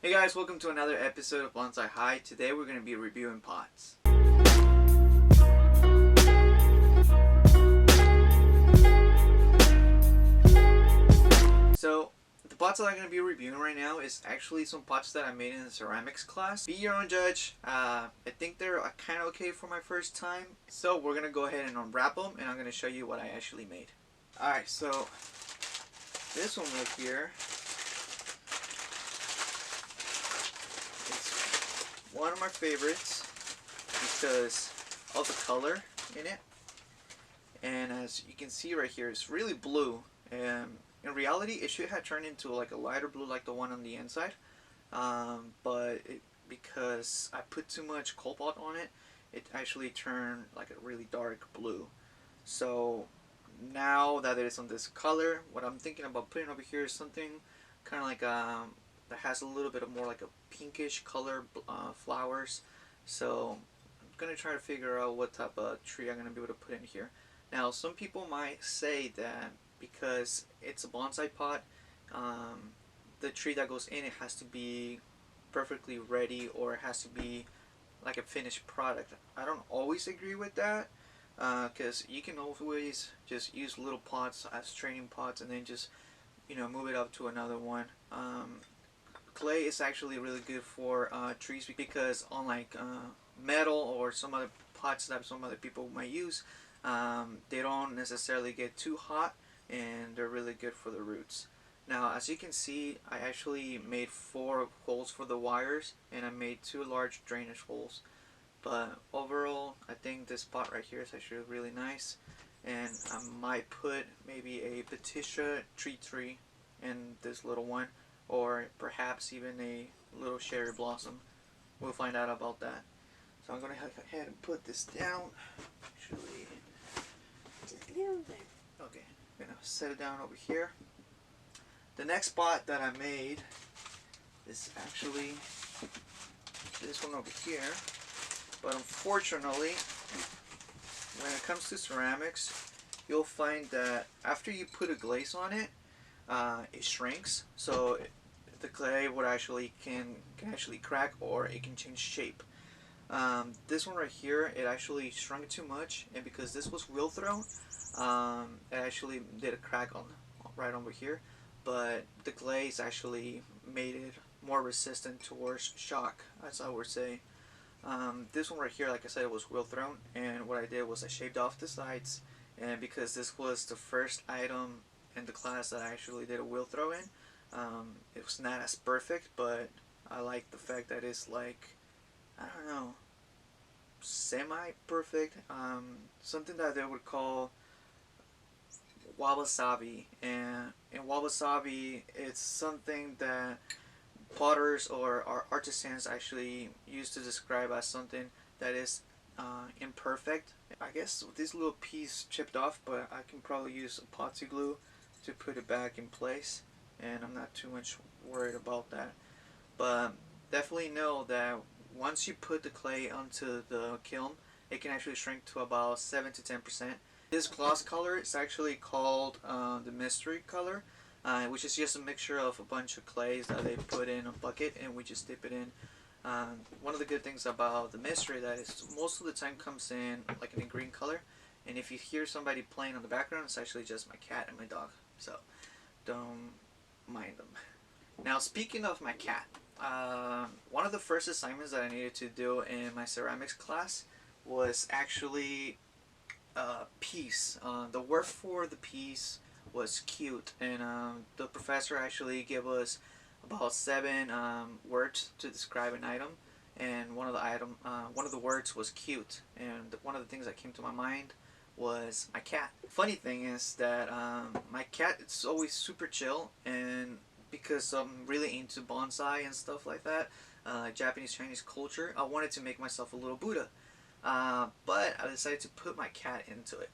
Hey guys, welcome to another episode of Bonsai High. Today we're going to be reviewing pots. So, the pots that I'm going to be reviewing right now is actually some pots that I made in the ceramics class. Be your own judge. I think they're kind of okay for my first time. So we're going to go ahead and unwrap them and I'm going to show you what I actually made. Alright, so this one right here, one of my favorites because of the color in it, and as you can see right here, it's really blue, and in reality it should have turned into like a lighter blue like the one on the inside, but because I put too much cobalt on it, it actually turned like a really dark blue. So now that it is on this color, what I'm thinking about putting over here is something kind of like that has a little bit of more like a pinkish color flowers. So I'm gonna try to figure out what type of tree I'm gonna be able to put in here. Now some people might say that because it's a bonsai pot, the tree that goes in it has to be perfectly ready, or it has to be like a finished product. I don't always agree with that, because you can always just use little pots as training pots and then just move it up to another one. Clay is actually really good for trees because unlike metal or some other pots that some other people might use, they don't necessarily get too hot and they're really good for the roots. Now as you can see, I actually made 4 holes for the wires and I made 2 large drainage holes. But overall, I think this pot right here is actually really nice, and I might put maybe a Petitia tree in this little one, or perhaps even a little cherry blossom. We'll find out about that. So I'm gonna go ahead and put this down. Actually, just leave it there. Okay, I'm gonna set it down over here. The next pot that I made is actually this one over here. But unfortunately, when it comes to ceramics, you'll find that after you put a glaze on it, it shrinks. So the clay would actually can actually crack, or it can change shape. This one right here, it actually shrunk too much, and because this was wheel thrown, it actually did a crack on right over here. But the glaze actually made it more resistant towards shock, as I would say. This one right here, like I said, it was wheel thrown, and what I did was I shaved off the sides, and because this was the first item in the class that I actually did a wheel throw in, it was not as perfect, but I like the fact that it's like, I don't know, semi-perfect, something that they would call wabi-sabi, and in wabi-sabi it's something that potters or artisans actually use to describe as something that is imperfect. I guess this little piece chipped off, but I can probably use epoxy glue to put it back in place, and I'm not too much worried about that. But definitely know that once you put the clay onto the kiln, it can actually shrink to about 7 to 10%. This gloss color is actually called the mystery color, which is just a mixture of a bunch of clays that they put in a bucket and we just dip it in. One of the good things about the mystery that is most of the time comes in like in a green color, and if you hear somebody playing on the background, it's actually just my cat and my dog, so don't mind them. Now speaking of my cat, one of the first assignments that I needed to do in my ceramics class was actually a piece. The word for the piece was cute, and the professor actually gave us about 7 words to describe an item, and one of the words was cute, and one of the things that came to my mind was my cat. Funny thing is that my cat is always super chill, and because I'm really into bonsai and stuff like that, Japanese Chinese culture, I wanted to make myself a little Buddha, but I decided to put my cat into it.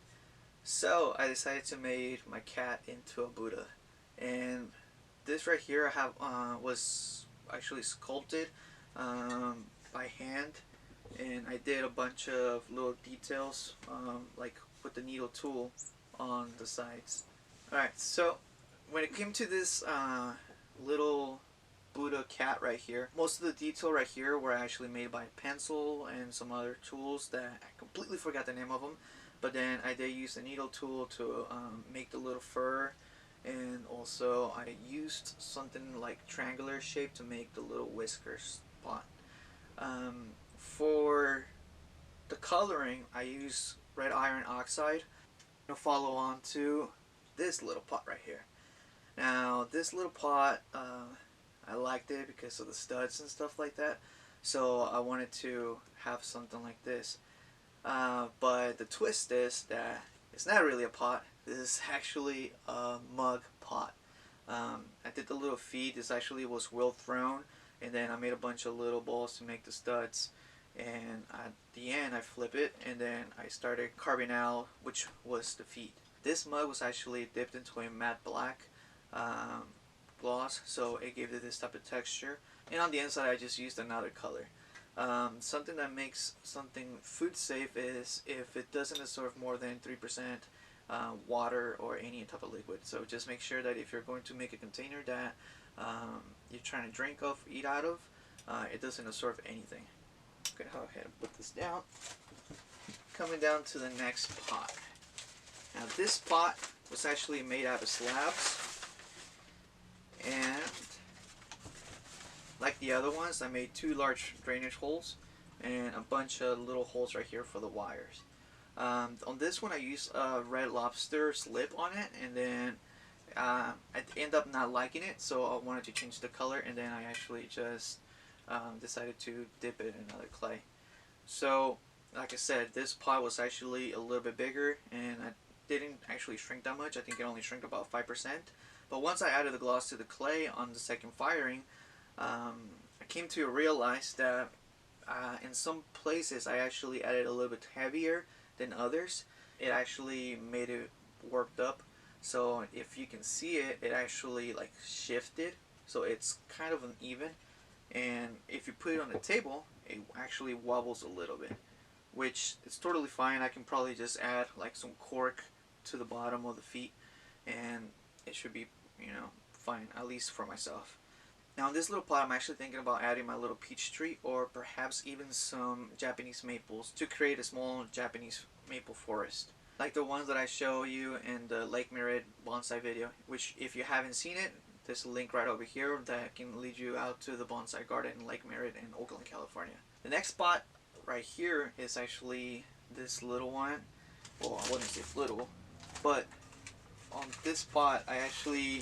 So I decided to make my cat into a Buddha, and this right here I have was actually sculpted by hand, and I did a bunch of little details like with the needle tool on the sides. Alright, so when it came to this little Buddha cat right here. Most of the detail right here were actually made by pencil and some other tools that I completely forgot the name of them. But then I did use the needle tool to make the little fur, and also I used something like triangular shape to make the little whiskers spot. For the coloring, I use red iron oxide. To follow on to this little pot right here. Now this little pot, I liked it because of the studs and stuff like that. So I wanted to have something like this. But the twist is that it's not really a pot. This is actually a mug pot. I did the little feet. This actually was well thrown, and then I made a bunch of little balls to make the studs. And at the end, I flip it, and then I started carving out which was the feet. This mug was actually dipped into a matte black um, gloss, so it gave it this type of texture. And on the inside, I just used another color. Something that makes something food safe is if it doesn't absorb more than 3% water or any type of liquid. So just make sure that if you're going to make a container that you're trying to drink of, eat out of, it doesn't absorb anything. I'm gonna go ahead and put this down. Coming down to the next pot. Now this pot was actually made out of slabs, and like the other ones, I made 2 large drainage holes and a bunch of little holes right here for the wires. On this one, I used a red lobster slip on it, and then I ended up not liking it, so I wanted to change the color, and then I actually just decided to dip it in another clay. So, like I said, this pot was actually a little bit bigger, and I didn't actually shrink that much. I think it only shrank about 5%. But once I added the gloss to the clay on the second firing, I came to realize that in some places I actually added a little bit heavier than others. It actually made it warped up. So if you can see it, it actually like shifted. So it's kind of uneven. And if you put it on the table, it actually wobbles a little bit, which is totally fine. I can probably just add like some cork to the bottom of the feet, and it should be, fine, at least for myself. Now in this little pot, I'm actually thinking about adding my little peach tree or perhaps even some Japanese maples to create a small Japanese maple forest. Like the ones that I show you in the Lake Merritt bonsai video, which if you haven't seen it, there's a link right over here that can lead you out to the bonsai garden in Lake Merritt in Oakland, California. The next spot right here is actually this little one. Well, I wouldn't say little, but on this spot I actually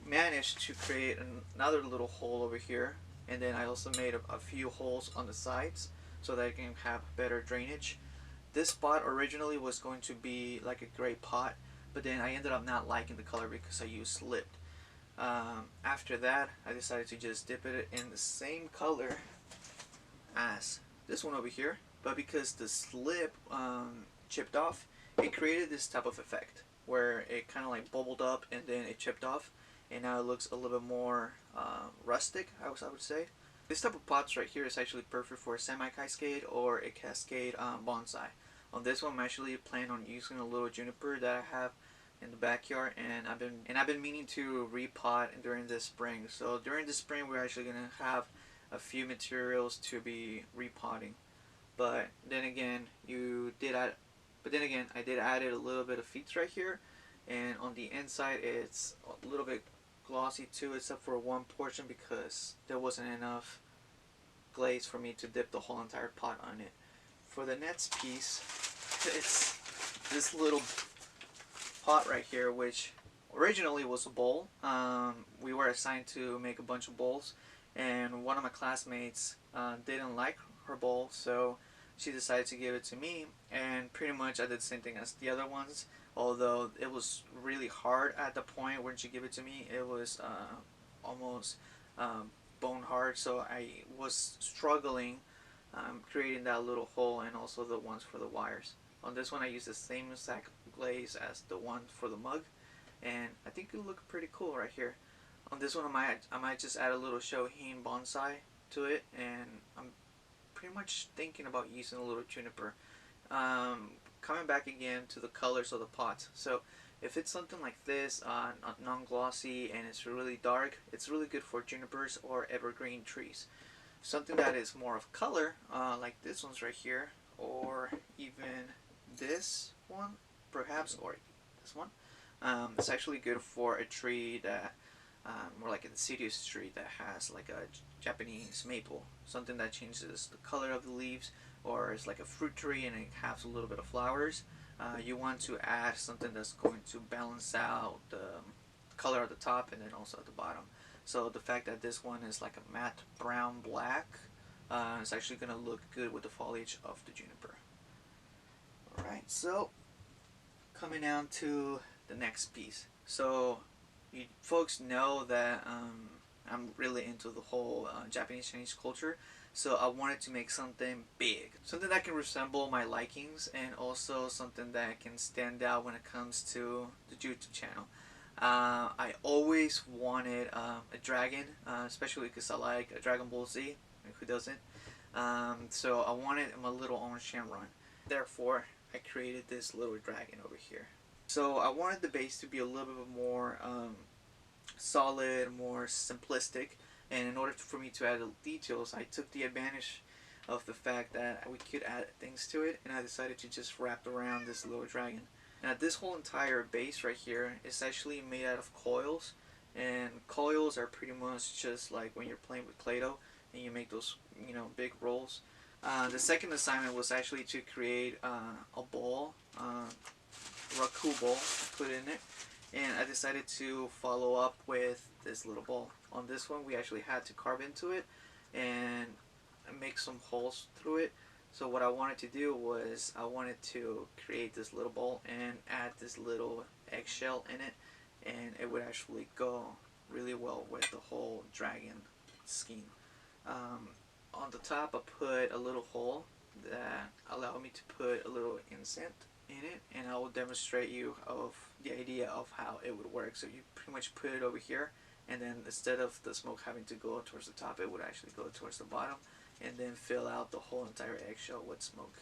managed to create another little hole over here, and then I also made a few holes on the sides so that I can have better drainage. This pot originally was going to be like a gray pot, but then I ended up not liking the color because I used slipped. After that, I decided to just dip it in the same color as this one over here, but because the slip chipped off, it created this type of effect where it kind of like bubbled up and then it chipped off, and now it looks a little bit more rustic, I would say. This type of pots right here is actually perfect for a semi-cascade or a cascade bonsai. On this one, I'm actually planning on using a little juniper that I have in the backyard, and I've been meaning to repot during this spring. So during the spring, we're actually gonna have a few materials to be repotting. But then again, I did add it a little bit of feet right here, and on the inside, it's a little bit glossy too, except for one portion because there wasn't enough glaze for me to dip the whole entire pot on it. For the next piece, it's this little pot right here, which originally was a bowl. We were assigned to make a bunch of bowls, and one of my classmates didn't like her bowl, so she decided to give it to me, and pretty much I did the same thing as the other ones, although it was really hard at the point when she gave it to me. It was almost bone hard, so I was struggling creating that little hole and also the ones for the wires. On this one I used the same exact glaze as the one for the mug, and I think it looked pretty cool right here. On this one I might just add a little Shohin bonsai to it, and I'm pretty much thinking about using a little juniper. Coming back again to the colors of the pots. So If it's something like this, non-glossy and it's really dark, it's really good for junipers or evergreen trees. Something that is more of color, like this one's right here, or even this one, perhaps, or this one. It's actually good for a tree that, more like a deciduous tree that has like a Japanese maple, something that changes the color of the leaves, or it's like a fruit tree and it has a little bit of flowers. You want to add something that's going to balance out the color at the top and then also at the bottom. So the fact that this one is like a matte brown black, it's actually going to look good with the foliage of the juniper. Alright, so coming down to the next piece. So you folks know that I'm really into the whole Japanese Chinese culture. So I wanted to make something big, something that can resemble my likings, and also something that can stand out when it comes to the YouTube channel. I always wanted a dragon, especially because I like a Dragon Ball Z. Who doesn't? So I wanted my little own Shenron. Therefore, I created this little dragon over here. So I wanted the base to be a little bit more solid, more simplistic, and in order for me to add details, I took the advantage of the fact that we could add things to it, and I decided to just wrap around this little dragon. Now this whole entire base right here is actually made out of coils, and coils are pretty much just like when you're playing with Play-Doh and you make those, you know, big rolls. The second assignment was actually to create a ball, raku ball, put in it, and I decided to follow up with this little ball. On this one, we actually had to carve into it and make some holes through it. So what I wanted to do was I wanted to create this little ball and add this little eggshell in it, and it would actually go really well with the whole dragon scheme. On the top, I put a little hole that allowed me to put a little incense in it, and I will demonstrate you of the idea of how it would work. So you pretty much put it over here, and then instead of the smoke having to go towards the top, it would actually go towards the bottom and then fill out the whole entire eggshell with smoke.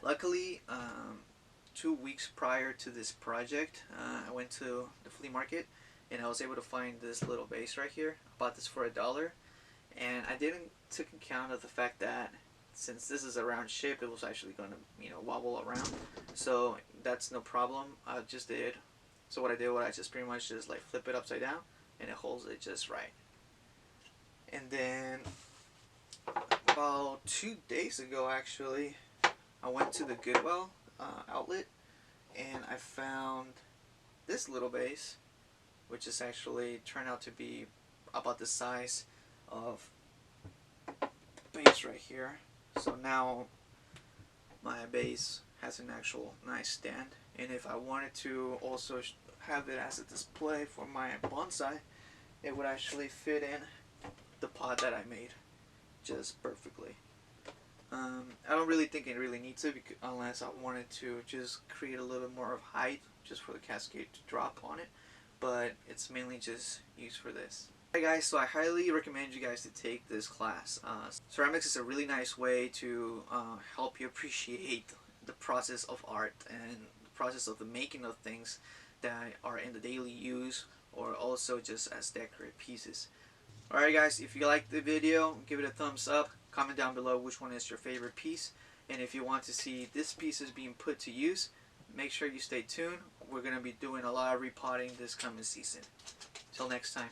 Luckily, 2 weeks prior to this project, I went to the flea market and I was able to find this little vase right here. I bought this for $1, and I didn't take account of the fact that since this is a round shape, it was actually going to, you know, wobble around. So that's no problem. I just did. So what I did was I just pretty much just like flip it upside down, and it holds it just right. And then about 2 days ago, actually, I went to the Goodwill outlet, and I found this little vase, which is actually turned out to be about the size of base right here. So now my base has an actual nice stand, and if I wanted to also have it as a display for my bonsai, it would actually fit in the pot that I made just perfectly. I don't really think it really needs it unless I wanted to just create a little bit more of height just for the cascade to drop on it, but it's mainly just used for this. Alright guys, so I highly recommend you guys to take this class. Ceramics is a really nice way to help you appreciate the process of art and the process of the making of things that are in the daily use or also just as decorative pieces. Alright guys, if you liked the video, give it a thumbs up, comment down below which one is your favorite piece, and if you want to see this piece is being put to use, make sure you stay tuned. We're going to be doing a lot of repotting this coming season. Till next time.